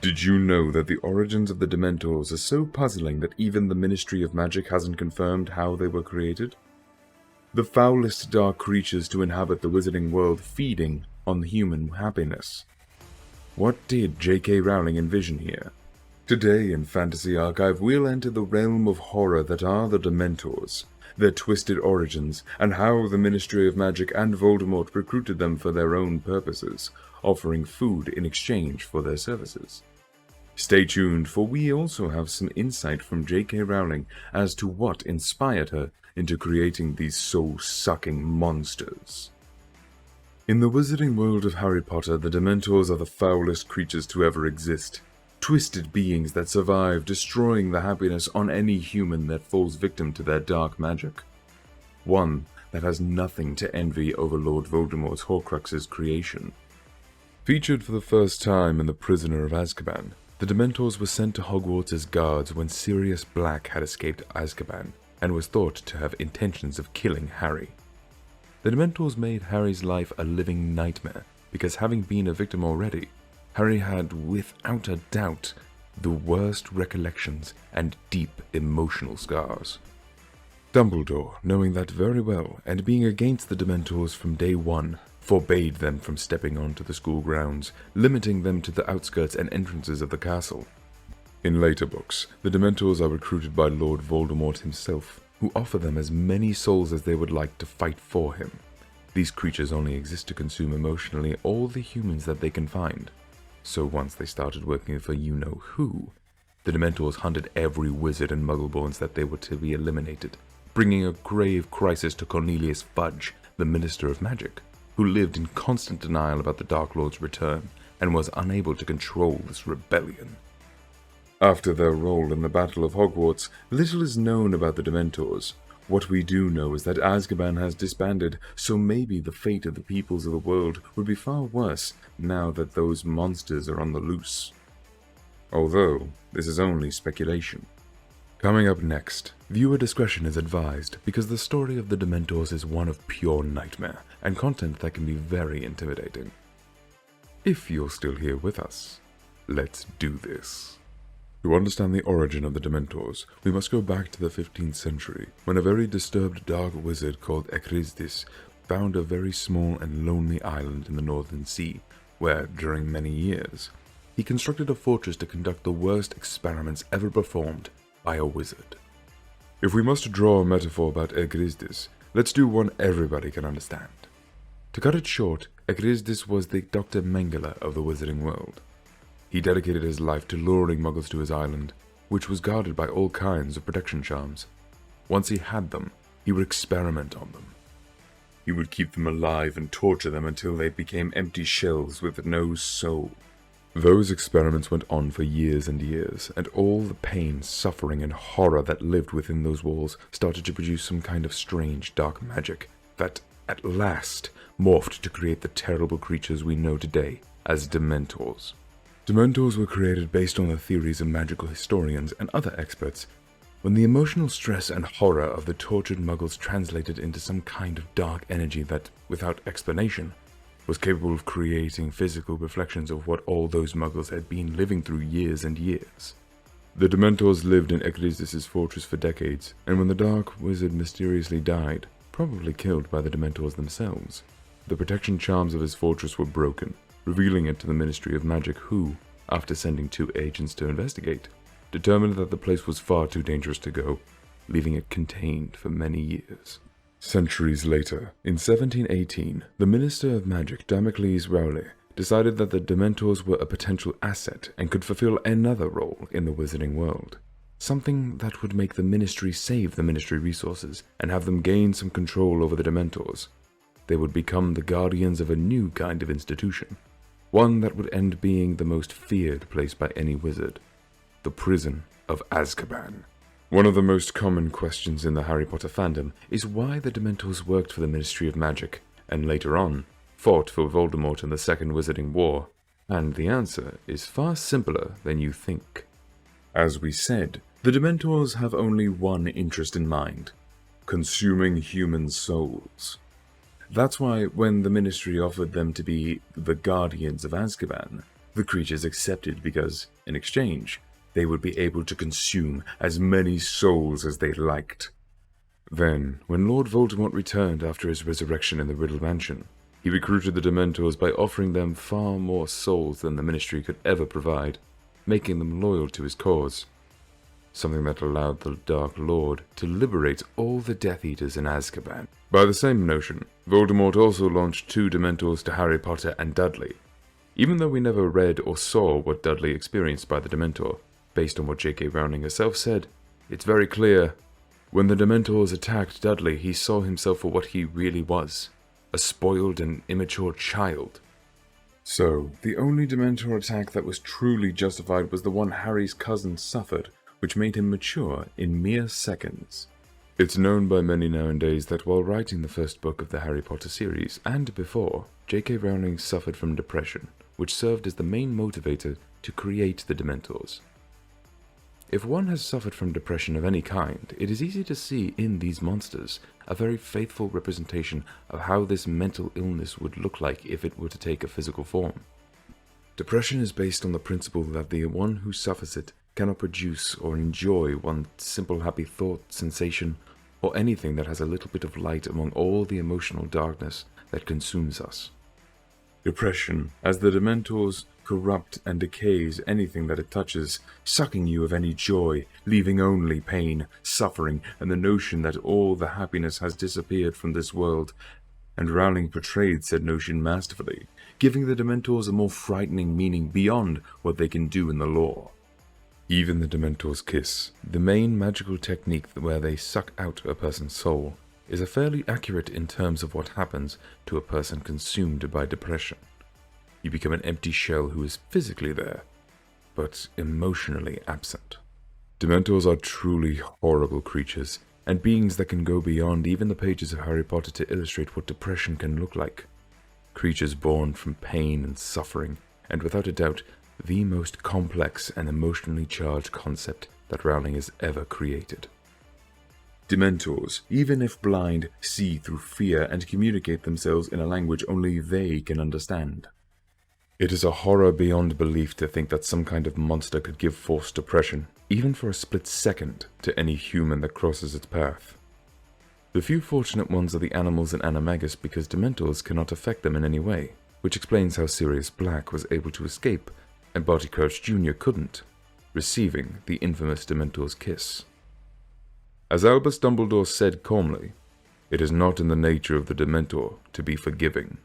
Did you know that the origins of the Dementors are so puzzling that even the Ministry of Magic hasn't confirmed how they were created? The foulest dark creatures to inhabit the wizarding world, feeding on human happiness. What did J.K. Rowling envision here? Today in Fantasy Archive, we'll enter the realm of horror that are the Dementors, their twisted origins, and how the Ministry of Magic and Voldemort recruited them for their own purposes, offering food in exchange for their services. Stay tuned, for we also have some insight from J.K. Rowling as to what inspired her into creating these soul-sucking monsters. In the wizarding world of Harry Potter, the Dementors are the foulest creatures to ever exist. Twisted beings that survive, destroying the happiness on any human that falls victim to their dark magic. One that has nothing to envy over Lord Voldemort's Horcrux's creation. Featured for the first time in The Prisoner of Azkaban, the Dementors were sent to Hogwarts as guards when Sirius Black had escaped Azkaban and was thought to have intentions of killing Harry. The Dementors made Harry's life a living nightmare because, having been a victim already, Harry had, without a doubt, the worst recollections and deep emotional scars. Dumbledore, knowing that very well and being against the Dementors from day one, forbade them from stepping onto the school grounds, limiting them to the outskirts and entrances of the castle. In later books, the Dementors are recruited by Lord Voldemort himself, who offer them as many souls as they would like to fight for him. These creatures only exist to consume emotionally all the humans that they can find. So once they started working for you-know-who, the Dementors hunted every wizard and muggleborns that they were to be eliminated, bringing a grave crisis to Cornelius Fudge, the Minister of Magic, who lived in constant denial about the Dark Lord's return and was unable to control this rebellion. After their role in the Battle of Hogwarts, little is known about the Dementors. What we do know is that Azkaban has disbanded, so maybe the fate of the peoples of the world would be far worse now that those monsters are on the loose. Although, this is only speculation. Coming up next, viewer discretion is advised because the story of the Dementors is one of pure nightmare and content that can be very intimidating. If you're still here with us, let's do this. To understand the origin of the Dementors, we must go back to the 15th century, when a very disturbed dark wizard called Ecrizdis found a very small and lonely island in the Northern Sea, where, during many years, he constructed a fortress to conduct the worst experiments ever performed by a wizard. If we must draw a metaphor about Ecrizdis, let's do one everybody can understand. To cut it short, Ecrizdis was the Dr. Mengele of the wizarding world. He dedicated his life to luring muggles to his island, which was guarded by all kinds of protection charms. Once he had them, he would experiment on them. He would keep them alive and torture them until they became empty shells with no soul. Those experiments went on for years and years, and all the pain, suffering, and horror that lived within those walls started to produce some kind of strange dark magic that, at last, morphed to create the terrible creatures we know today as Dementors. Dementors were created based on the theories of magical historians and other experts, when the emotional stress and horror of the tortured muggles translated into some kind of dark energy that, without explanation, was capable of creating physical reflections of what all those muggles had been living through years and years. The Dementors lived in Ecrizdis' fortress for decades, and when the Dark Wizard mysteriously died, probably killed by the Dementors themselves, the protection charms of his fortress were broken, revealing it to the Ministry of Magic who, after sending 2 agents to investigate, determined that the place was far too dangerous to go, leaving it contained for many years. Centuries later, in 1718, the Minister of Magic, Damocles Rowling, decided that the Dementors were a potential asset and could fulfill another role in the wizarding world. Something that would make the Ministry save the Ministry resources and have them gain some control over the Dementors. They would become the guardians of a new kind of institution, one that would end being the most feared place by any wizard, the prison of Azkaban. One of the most common questions in the Harry Potter fandom is why the Dementors worked for the Ministry of Magic, and later on, fought for Voldemort in the Second Wizarding War, and the answer is far simpler than you think. As we said, the Dementors have only one interest in mind: consuming human souls. That's why when the Ministry offered them to be the Guardians of Azkaban, The creatures accepted because, in exchange, they would be able to consume as many souls as they liked. Then, when Lord Voldemort returned after his resurrection in the Riddle Mansion, he recruited the Dementors by offering them far more souls than the Ministry could ever provide, making them loyal to his cause. Something that allowed the Dark Lord to liberate all the Death Eaters in Azkaban. By the same notion, Voldemort also launched 2 Dementors to Harry Potter and Dudley. Even though we never read or saw what Dudley experienced by the Dementor, based on what J.K. Rowling herself said, it's very clear. When the Dementors attacked Dudley, he saw himself for what he really was, a spoiled and immature child. So, the only Dementor attack that was truly justified was the one Harry's cousin suffered, which made him mature in mere seconds. It's known by many nowadays that while writing the first book of the Harry Potter series, and before, J.K. Rowling suffered from depression, which served as the main motivator to create the Dementors. If one has suffered from depression of any kind, it is easy to see in these monsters a very faithful representation of how this mental illness would look like if it were to take a physical form. Depression is based on the principle that the one who suffers it cannot produce or enjoy one simple happy thought, sensation, or anything that has a little bit of light among all the emotional darkness that consumes us. Depression, as the Dementors, corrupt and decays anything that it touches, sucking you of any joy, leaving only pain, suffering, and the notion that all the happiness has disappeared from this world. And Rowling portrayed said notion masterfully, giving the Dementors a more frightening meaning beyond what they can do in the lore. Even the Dementor's kiss, the main magical technique where they suck out a person's soul, is fairly accurate in terms of what happens to a person consumed by depression. You become an empty shell who is physically there, but emotionally absent. Dementors are truly horrible creatures, and beings that can go beyond even the pages of Harry Potter to illustrate what depression can look like. Creatures born from pain and suffering, and without a doubt, the most complex and emotionally charged concept that Rowling has ever created. Dementors, even if blind, see through fear and communicate themselves in a language only they can understand. It is a horror beyond belief to think that some kind of monster could give forced depression, even for a split second, to any human that crosses its path. The few fortunate ones are the animals and animagus because Dementors cannot affect them in any way, which explains how Sirius Black was able to escape and Barty Crouch Jr. couldn't, receiving the infamous Dementor's kiss. As Albus Dumbledore said calmly, it is not in the nature of the Dementor to be forgiving.